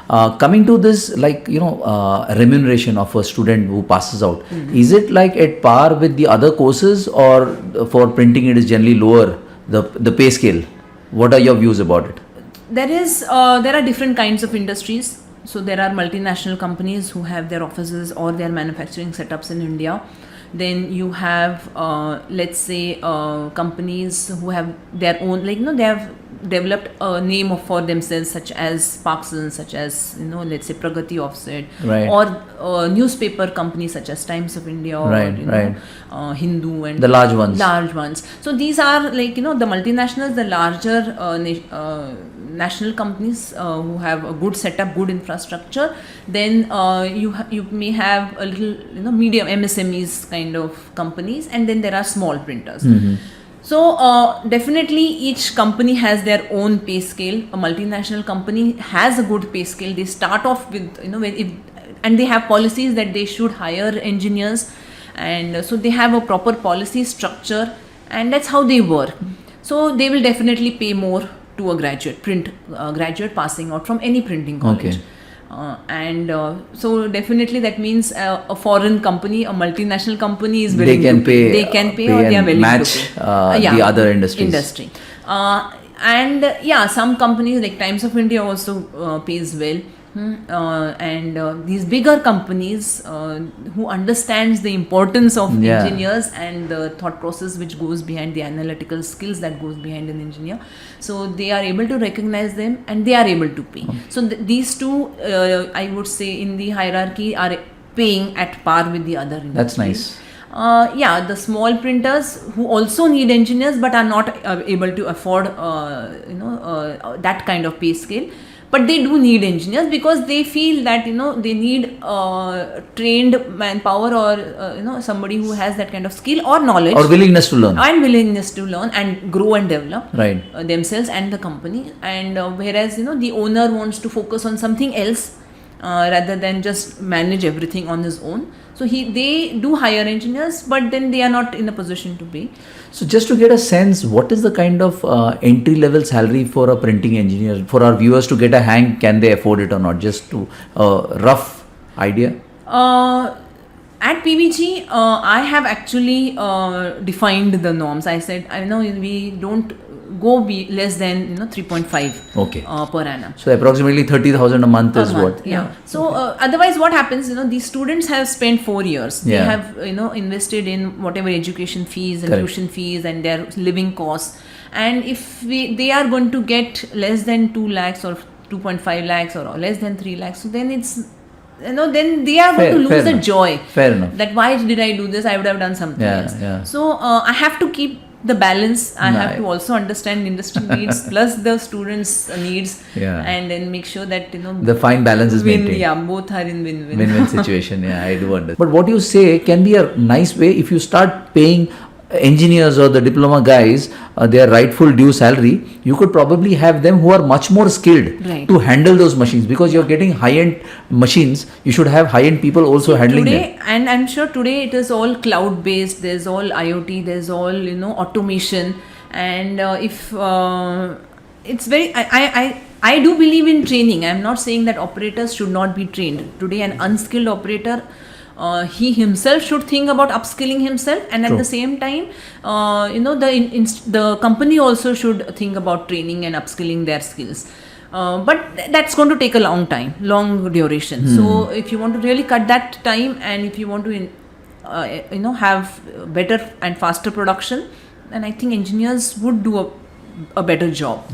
Coming to this, like, remuneration of a student who passes out, is it like at par with the other courses, or for printing it is generally lower, the pay scale? What are your views about it? There are different kinds of industries. So there are multinational companies who have their offices or their manufacturing setups in India. Then you have, let's say, companies who have their own, they have developed a name for themselves, such as Parkson, such as, let's say, Pragati Offset, Right. or newspaper companies such as Times of India, or Hindu, and The large ones. Large ones. So these are the multinationals, the larger national companies who have a good setup, good infrastructure. Then you may have a little medium MSMEs kind of companies, and then there are small printers. So definitely each company has their own pay scale. A multinational company has a good pay scale. They start off with and they have policies that they should hire engineers, and so they have a proper policy structure, and that's how they work. So they will definitely pay more to a graduate passing out from any printing college. Okay. So definitely that means a foreign company, a multinational company is They willing can to pay. They can pay, or they are and willing match to pay. the other industries. Some companies like Times of India also pays well. These bigger companies who understands the importance of engineers and the thought process which goes behind, the analytical skills that goes behind an engineer, so they are able to recognize them and they are able to pay. So these two, I would say, in the hierarchy are paying at par with the other industries. That's nice. The small printers who also need engineers but are not able to afford that kind of pay scale, but they do need engineers because they feel that they need trained manpower, or somebody who has that kind of skill or knowledge or willingness to learn and grow and develop themselves and the company. And whereas the owner wants to focus on something else rather than just manage everything on his own. So they do hire engineers, but then they are not in a position to pay. So just to get a sense, what is the kind of entry-level salary for a printing engineer? For our viewers to get a hang, can they afford it or not? Just to rough idea. At PVG, I have actually defined the norms. I said, I know we don't go less than 3.5 per annum. So approximately 30,000 a month is what? Yeah. So otherwise, what happens? These students have spent 4 years. They have invested in whatever education fees and tuition fees and their living costs. And if they are going to get less than 2 lakhs or 2.5 lakhs or less than 3 lakhs, so then it's then they are going to lose the joy. Fair enough. That why did I do this? I would have done something else. Yeah. So I have to keep the balance. I have to also understand industry needs plus the students' needs, and then make sure that the fine balance is maintained. Yeah, both are in win-win situation. I do understand. But what you say can be a nice way if you start paying engineers or the diploma guys their rightful due salary. You could probably have them who are much more skilled to handle those machines, because you're getting high-end machines. You should have high-end people also handling them. And I'm sure today it is all cloud-based. There's all IoT. There's all automation. And if it's very, I do believe in training. I'm not saying that operators should not be trained. Today, an unskilled operator, he himself should think about upskilling himself, and at the same time the company also should think about training and upskilling their skills, but that's going to take a long duration. So if you want to really cut that time, and if you want to have better and faster production, then I think engineers would do a better job.